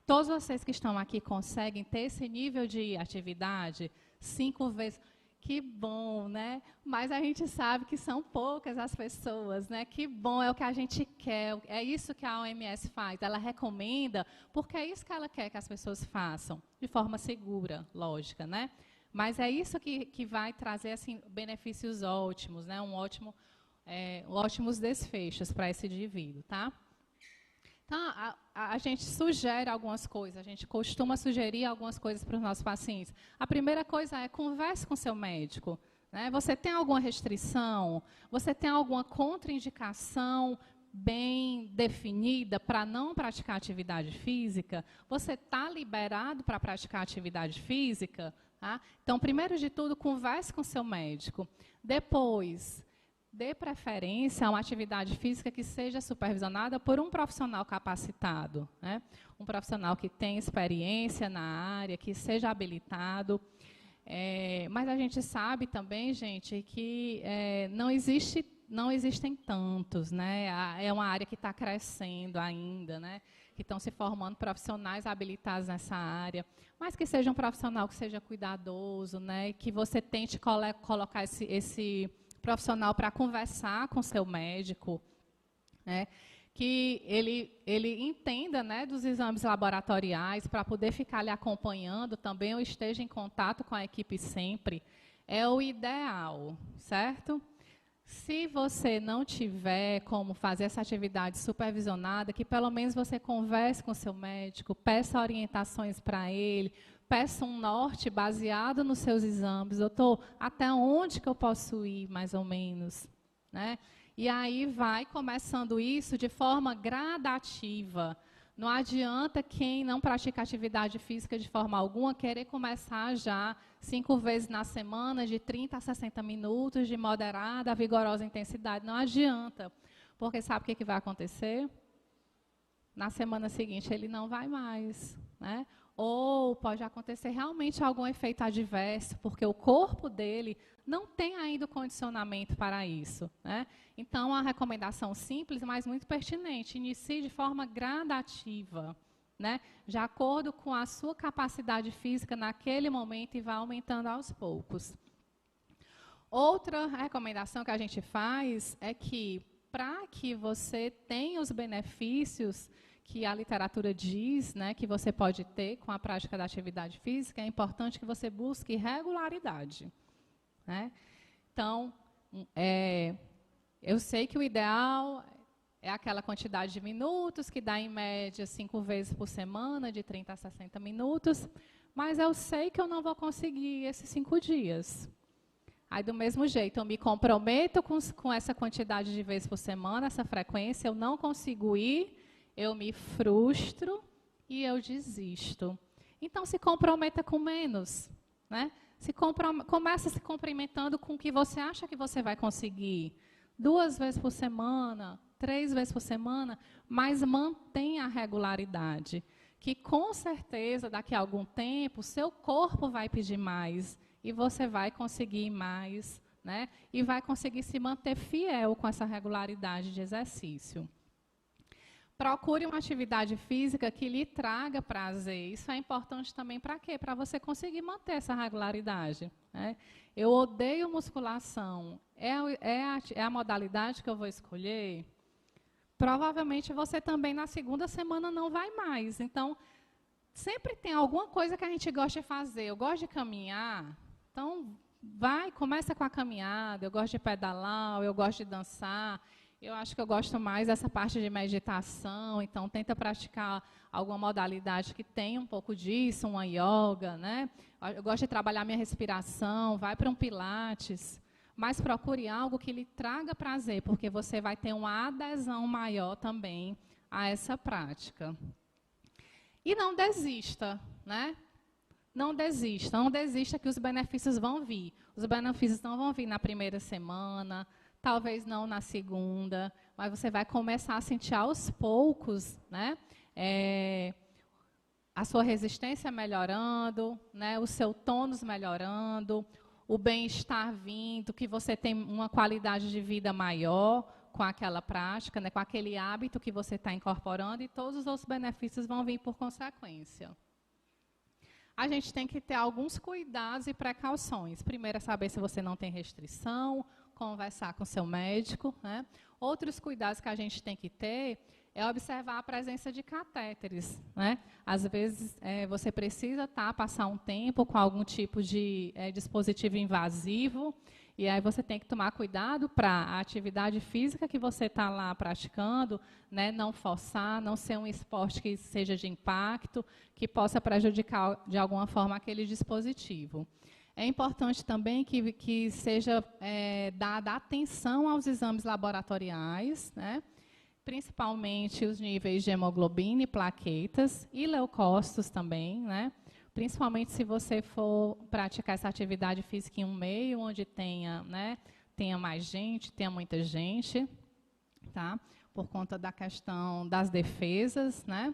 B: Todos vocês que estão aqui conseguem ter esse nível de atividade 5 vezes? Que bom, né? Mas a gente sabe que são poucas as pessoas, né? Que bom, é o que a gente quer, é isso que a OMS faz. Ela recomenda, porque é isso que ela quer que as pessoas façam, de forma segura, lógica, né? Mas é isso que vai trazer, assim, benefícios ótimos, né? Ótimos desfechos para esse indivíduo, tá? Então, a gente sugere algumas coisas, a gente costuma sugerir algumas coisas para os nossos pacientes. A primeira coisa é converse com seu médico. Né? Você tem alguma restrição? Você tem alguma contraindicação bem definida para não praticar atividade física? Você está liberado para praticar atividade física? Tá? Então, primeiro de tudo, converse com seu médico. Depois, dê preferência a uma atividade física que seja supervisionada por um profissional capacitado, né? Um profissional que tenha experiência na área, que seja habilitado. Mas a gente sabe também, gente, que não existem tantos, né? É uma área que está crescendo ainda, né? Que estão se formando profissionais habilitados nessa área, mas que seja um profissional que seja cuidadoso, né? E que você tente colocar esse profissional para conversar com seu médico, né, que ele entenda, né, dos exames laboratoriais para poder ficar lhe acompanhando também ou esteja em contato com a equipe sempre, é o ideal, certo? Se você não tiver como fazer essa atividade supervisionada, que pelo menos você converse com seu médico, peça orientações para ele, peça um norte baseado nos seus exames. Doutor, até onde que eu posso ir, mais ou menos? Né? E aí vai começando isso de forma gradativa. Não adianta quem não pratica atividade física de forma alguma querer começar já 5 vezes na semana, de 30 a 60 minutos, de moderada a vigorosa intensidade. Não adianta, porque sabe o que vai acontecer? Na semana seguinte ele não vai mais, né? Ou pode acontecer realmente algum efeito adverso, porque o corpo dele não tem ainda o condicionamento para isso, né? Então, a recomendação simples, mas muito pertinente, inicie de forma gradativa, né? De acordo com a sua capacidade física naquele momento e vá aumentando aos poucos. Outra recomendação que a gente faz é que, para que você tenha os benefícios que a literatura diz, né, que você pode ter com a prática da atividade física, é importante que você busque regularidade, né? Então, eu sei que o ideal é aquela quantidade de minutos, que dá, em média, 5 vezes por semana, de 30 a 60 minutos, mas eu sei que eu não vou conseguir esses 5 dias. Aí, do mesmo jeito, eu me comprometo com essa quantidade de vezes por semana, essa frequência, eu não consigo ir, eu me frustro e eu desisto. Então, se comprometa com menos, né? Começa se comprometendo com o que você acha que você vai conseguir. 2 vezes por semana, 3 vezes por semana, mas mantenha a regularidade. Que, com certeza, daqui a algum tempo, seu corpo vai pedir mais e você vai conseguir mais, né? E vai conseguir se manter fiel com essa regularidade de exercício. Procure uma atividade física que lhe traga prazer. Isso é importante também para quê? Para você conseguir manter essa regularidade, né? Eu odeio musculação. É a modalidade que eu vou escolher? Provavelmente você também na segunda semana não vai mais. Então, sempre tem alguma coisa que a gente gosta de fazer. Eu gosto de caminhar, então começa com a caminhada. Eu gosto de pedalar, eu gosto de dançar. Eu acho que eu gosto mais dessa parte de meditação, então tenta praticar alguma modalidade que tenha um pouco disso, uma yoga, né? Eu gosto de trabalhar minha respiração, vai para um pilates, mas procure algo que lhe traga prazer, porque você vai ter uma adesão maior também a essa prática. E não desista, né? Não desista que os benefícios vão vir. Os benefícios não vão vir na primeira semana, talvez não na segunda, mas você vai começar a sentir aos poucos, né? A sua resistência melhorando, né? O seu tônus melhorando, o bem-estar vindo, que você tem uma qualidade de vida maior com aquela prática, né? Com aquele hábito que você está incorporando, e todos os outros benefícios vão vir por consequência. A gente tem que ter alguns cuidados e precauções. Primeiro é saber se você não tem restrição, conversar com seu médico, né? Outros cuidados que a gente tem que ter é observar a presença de catéteres, né? Às vezes, você precisa passar um tempo com algum tipo de dispositivo invasivo, e aí você tem que tomar cuidado para a atividade física que você está lá praticando, né, não forçar, não ser um esporte que seja de impacto, que possa prejudicar de alguma forma aquele dispositivo. É importante também que seja dada atenção aos exames laboratoriais, né? Principalmente os níveis de hemoglobina e plaquetas, e leucócitos também, né? Principalmente se você for praticar essa atividade física em um meio onde tenha mais gente, tenha muita gente, tá? Por conta da questão das defesas, né?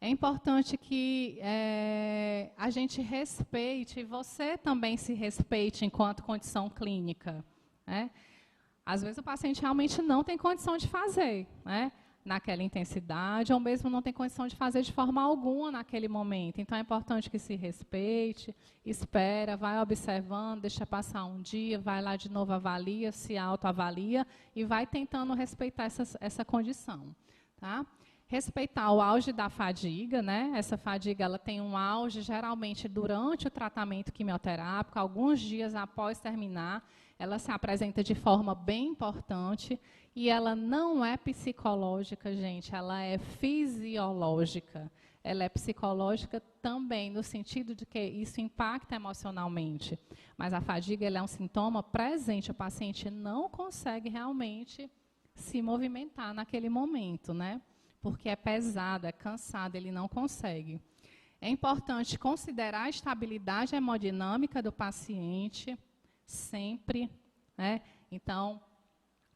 B: É importante que a gente respeite, e você também se respeite enquanto condição clínica, né? Às vezes o paciente realmente não tem condição de fazer, né, naquela intensidade, ou mesmo não tem condição de fazer de forma alguma naquele momento. Então, é importante que se respeite, espera, vai observando, deixa passar um dia, vai lá de novo, avalia, se autoavalia e vai tentando respeitar essa condição, tá? Respeitar o auge da fadiga, né? Essa fadiga ela tem um auge geralmente durante o tratamento quimioterápico, alguns dias após terminar, ela se apresenta de forma bem importante e ela não é psicológica, gente, ela é fisiológica. Ela é psicológica também, no sentido de que isso impacta emocionalmente. Mas a fadiga ela é um sintoma presente, o paciente não consegue realmente se movimentar naquele momento, né? Porque é pesado, é cansado, ele não consegue. É importante considerar a estabilidade hemodinâmica do paciente, sempre, né? Então,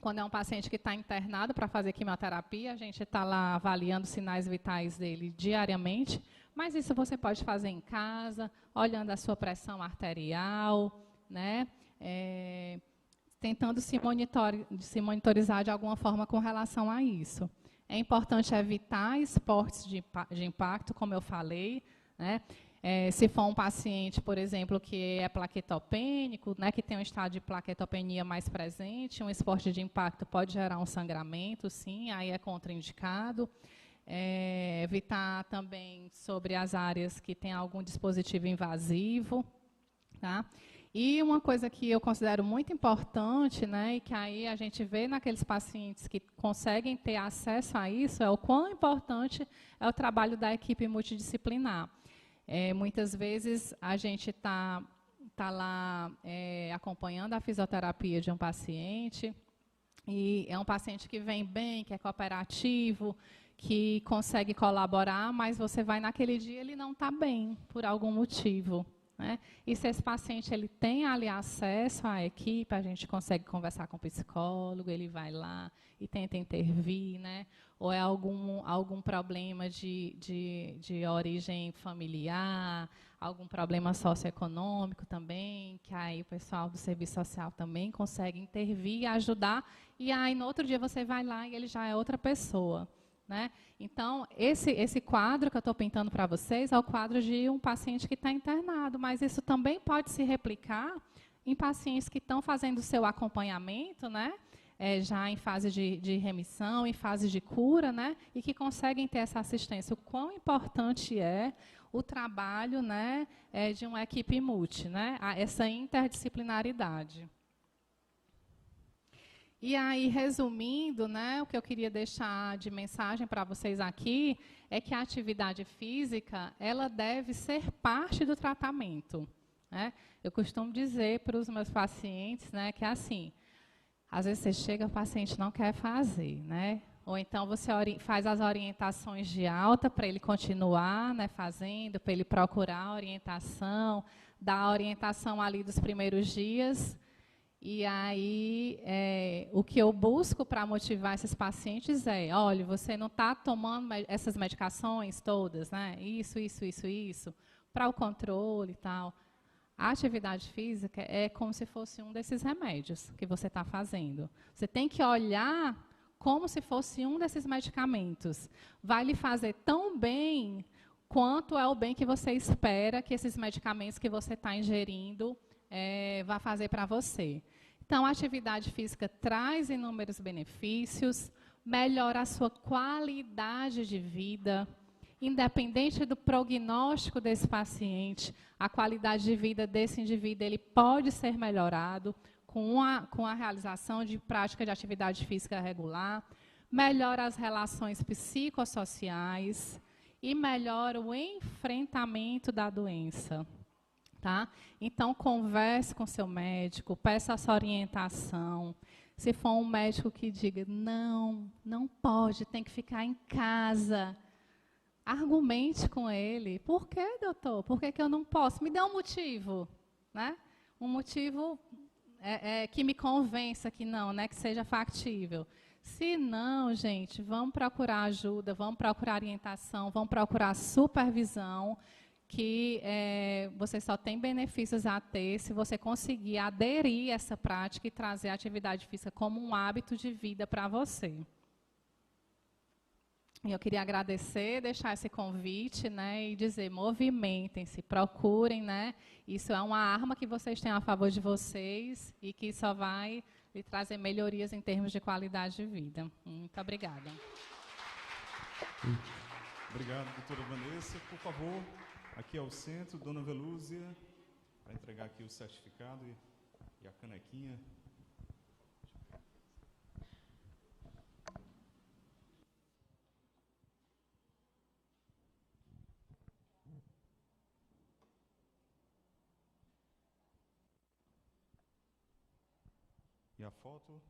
B: quando é um paciente que está internado para fazer quimioterapia, a gente está lá avaliando os sinais vitais dele diariamente, mas isso você pode fazer em casa, olhando a sua pressão arterial, né? Tentando se monitorizar de alguma forma com relação a isso. É importante evitar esportes de impacto, como eu falei, né? Se for um paciente, por exemplo, que é plaquetopênico, né, que tem um estado de plaquetopenia mais presente, um esporte de impacto pode gerar um sangramento, sim, aí é contraindicado. Evitar também sobre as áreas que tem algum dispositivo invasivo. Tá? E uma coisa que eu considero muito importante, né, e que aí a gente vê naqueles pacientes que conseguem ter acesso a isso, é o quão importante é o trabalho da equipe multidisciplinar. Muitas vezes a gente tá lá acompanhando a fisioterapia de um paciente, e é um paciente que vem bem, que é cooperativo, que consegue colaborar, mas você vai naquele dia ele não está bem, por algum motivo. Né? E se esse paciente ele tem ali acesso à equipe, a gente consegue conversar com o psicólogo, ele vai lá e tenta intervir, né? Ou é algum problema de origem familiar, algum problema socioeconômico também, que aí o pessoal do serviço social também consegue intervir e ajudar, e aí no outro dia você vai lá e ele já é outra pessoa. Né? Então, esse quadro que eu estou pintando para vocês é o quadro de um paciente que está internado, mas isso também pode se replicar em pacientes que estão fazendo o seu acompanhamento, né? Já em fase de remissão, em fase de cura, né? E que conseguem ter essa assistência. O quão importante é o trabalho, né, de uma equipe multi, né? Essa interdisciplinaridade. E aí, resumindo, né, o que eu queria deixar de mensagem para vocês aqui é que a atividade física ela deve ser parte do tratamento. Né? Eu costumo dizer para os meus pacientes, né, que é assim, às vezes você chega, o paciente não quer fazer, né? Ou então você faz as orientações de alta para ele continuar, né, fazendo, para ele procurar orientação, dar a orientação ali dos primeiros dias. E aí, o que eu busco para motivar esses pacientes é, olha, você não está tomando essas medicações todas, né? Isso, para o controle e tal. A atividade física é como se fosse um desses remédios que você está fazendo. Você tem que olhar como se fosse um desses medicamentos. Vai lhe fazer tão bem quanto é o bem que você espera que esses medicamentos que você está ingerindo vai fazer para você. Então, a atividade física traz inúmeros benefícios, melhora a sua qualidade de vida, independente do prognóstico desse paciente, a qualidade de vida desse indivíduo ele pode ser melhorado com a realização de prática de atividade física regular, melhora as relações psicossociais e melhora o enfrentamento da doença. Tá? Então, converse com seu médico, peça essa orientação. Se for um médico que diga, não pode, tem que ficar em casa, argumente com ele. Por que, doutor? Por que eu não posso? Me dê um motivo. Né? Um motivo que me convença que não, né? Que seja factível. Se não, gente, vamos procurar ajuda, vamos procurar orientação, vamos procurar supervisão, que você só tem benefícios a ter se você conseguir aderir a essa prática e trazer a atividade física como um hábito de vida para você. E eu queria agradecer, deixar esse convite, né, e dizer, movimentem-se, procurem, né, isso é uma arma que vocês têm a favor de vocês e que só vai lhe trazer melhorias em termos de qualidade de vida. Muito obrigada.
A: Obrigado, doutora Vanessa. Por favor, aqui ao centro, dona Velúzia, vai entregar aqui o certificado e a canequinha. E a foto?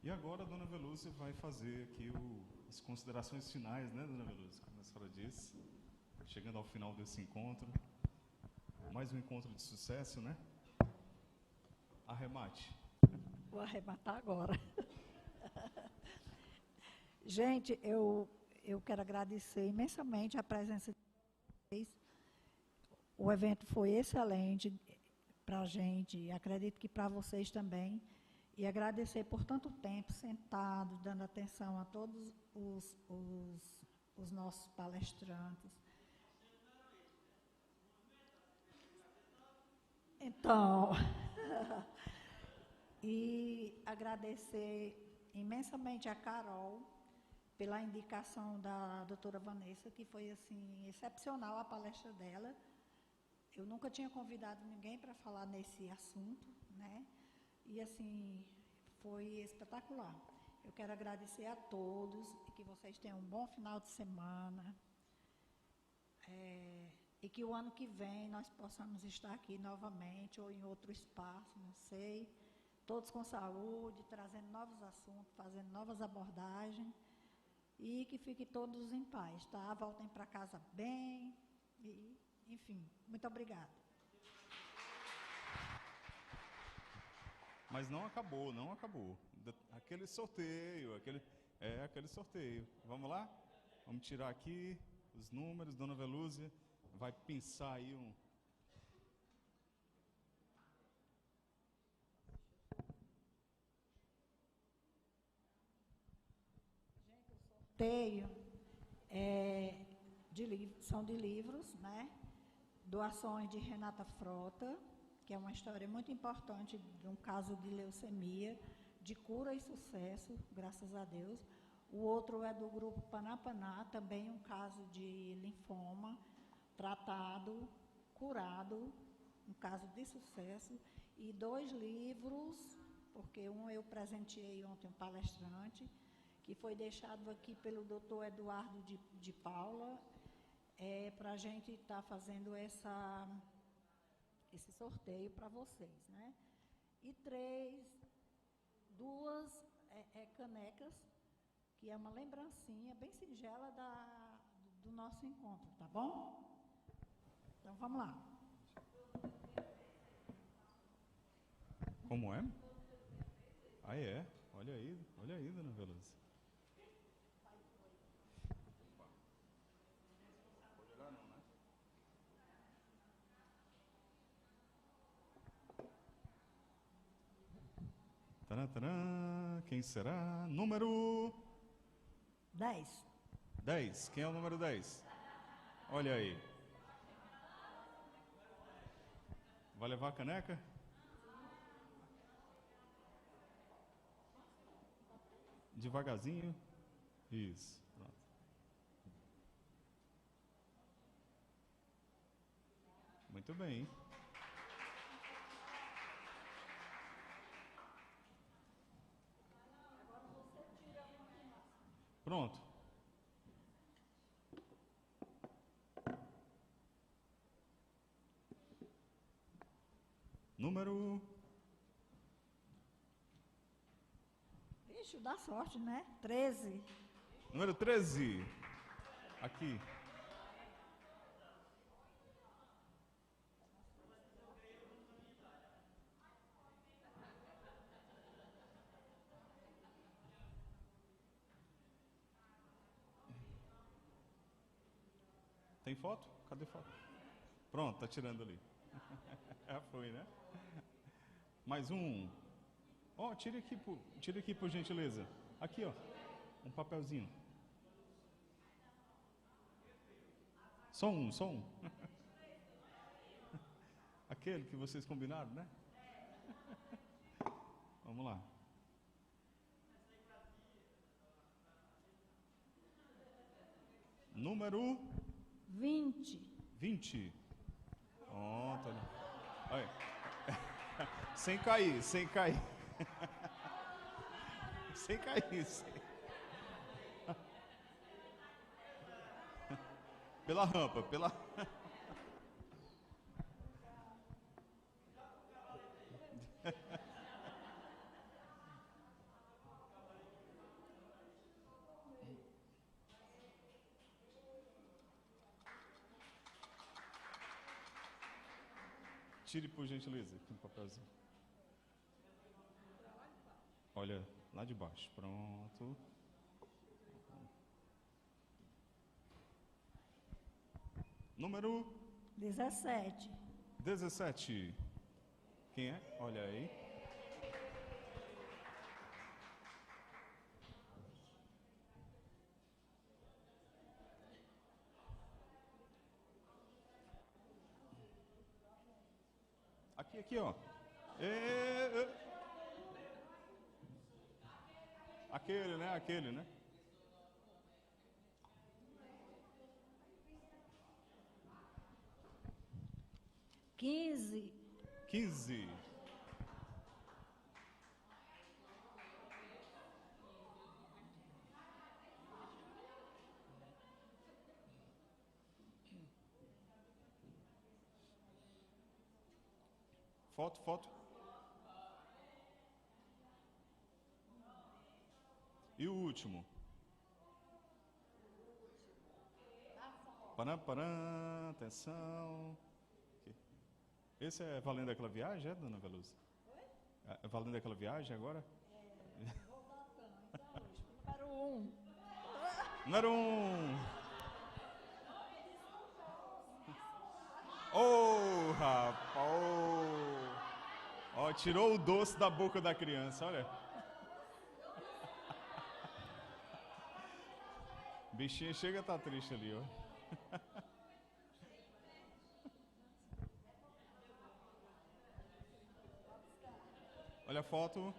A: E agora a dona Velúzia vai fazer aqui as considerações finais, né, dona Velúzia? Como a senhora disse, chegando ao final desse encontro. Mais um encontro de sucesso, né? Arremate.
C: Vou arrematar agora. Gente, eu quero agradecer imensamente a presença de vocês. O evento foi excelente para a gente, acredito que para vocês também. E agradecer por tanto tempo sentado, dando atenção a todos os nossos palestrantes. Então, e agradecer imensamente a Carol pela indicação da doutora Vanessa, que foi assim excepcional a palestra dela. Eu nunca tinha convidado ninguém para falar nesse assunto, né? E assim, foi espetacular. Eu quero agradecer a todos e que vocês tenham um bom final de semana. E que o ano que vem nós possamos estar aqui novamente ou em outro espaço, não sei, todos com saúde, trazendo novos assuntos, fazendo novas abordagens e que fiquem todos em paz, tá? Voltem para casa bem e, enfim, muito obrigada.
A: Mas não acabou, não acabou. Aquele sorteio, aquele sorteio. Vamos lá? Vamos tirar aqui os números, Dona Velúzia vai pensar aí um...
C: Gente, o sorteio são de livros, né? Doações de Renata Frota, que é uma história muito importante de um caso de leucemia, de cura e sucesso, graças a Deus. O outro é do grupo Panapaná, também um caso de linfoma, tratado, curado, um caso de sucesso. E 2 livros, porque um eu presenteei ontem um palestrante, que foi deixado aqui pelo doutor Eduardo de Paula, para a gente estar fazendo esse sorteio para vocês, né? E 2 canecas, que é uma lembrancinha bem singela do nosso encontro, tá bom? Então, vamos lá.
A: Como é? Ah, é? Olha aí, Dona Velúzia. Taran, taran. Quem será? Número
C: 10.
A: 10. Quem é o número 10? Olha aí. Vai levar a caneca? Devagarzinho. Isso. Pronto. Muito bem. Pronto. Número...
C: Ixi, dá sorte, né? 13.
A: Número 13. Aqui. Tem foto? Cadê foto? Pronto, tá tirando ali. Já foi, né? Mais um. Ó, tire aqui por gentileza. Aqui, ó. Um papelzinho. Só um. Aquele que vocês combinaram, né? Vamos lá. Número 20. Ó, tá ali. Olha. Sem cair. Sem cair. Pela rampa. Tire por gentileza aqui um papelzinho. Olha, lá de baixo. Pronto. Número
C: 17.
A: 17. Quem é? Olha aí. Aqui, ó. Aquele, né?
C: 15.
A: 15. Foto. E o último? Param, atenção. Esse é valendo aquela viagem, dona Veloso? É valendo aquela viagem agora?
C: Número 1.
A: Número 1. Oh, rapaz! Ó, tirou o doce da boca da criança, olha. Bichinha chega a estar triste ali, ó. Olha a foto.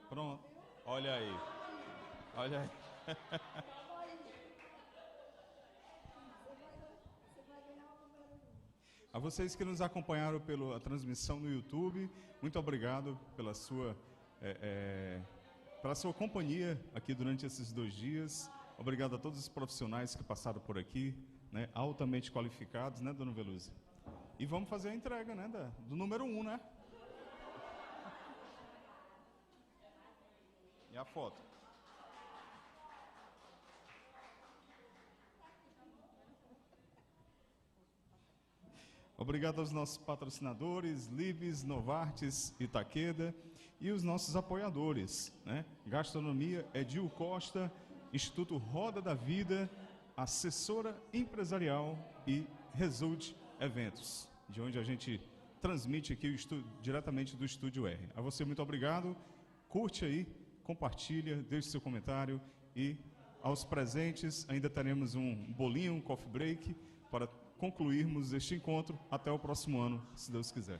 A: Pronto. Olha aí. Olha aí. A vocês que nos acompanharam pela transmissão no YouTube, muito obrigado pela sua companhia aqui durante esses 2 dias. Obrigado a todos os profissionais que passaram por aqui, né, altamente qualificados, né, dona Veloso? E vamos fazer a entrega, né, do número 1, né? E a foto. Obrigado aos nossos patrocinadores, Libes, Novartis e Takeda, e os nossos apoiadores, né? Gastronomia Edil Costa, Instituto Roda da Vida, Assessora Empresarial e Result Eventos, de onde a gente transmite aqui diretamente do Estúdio R. A você, muito obrigado. Curte aí, compartilha, deixe seu comentário e aos presentes ainda teremos um bolinho, um coffee break para concluirmos este encontro até o próximo ano, se Deus quiser.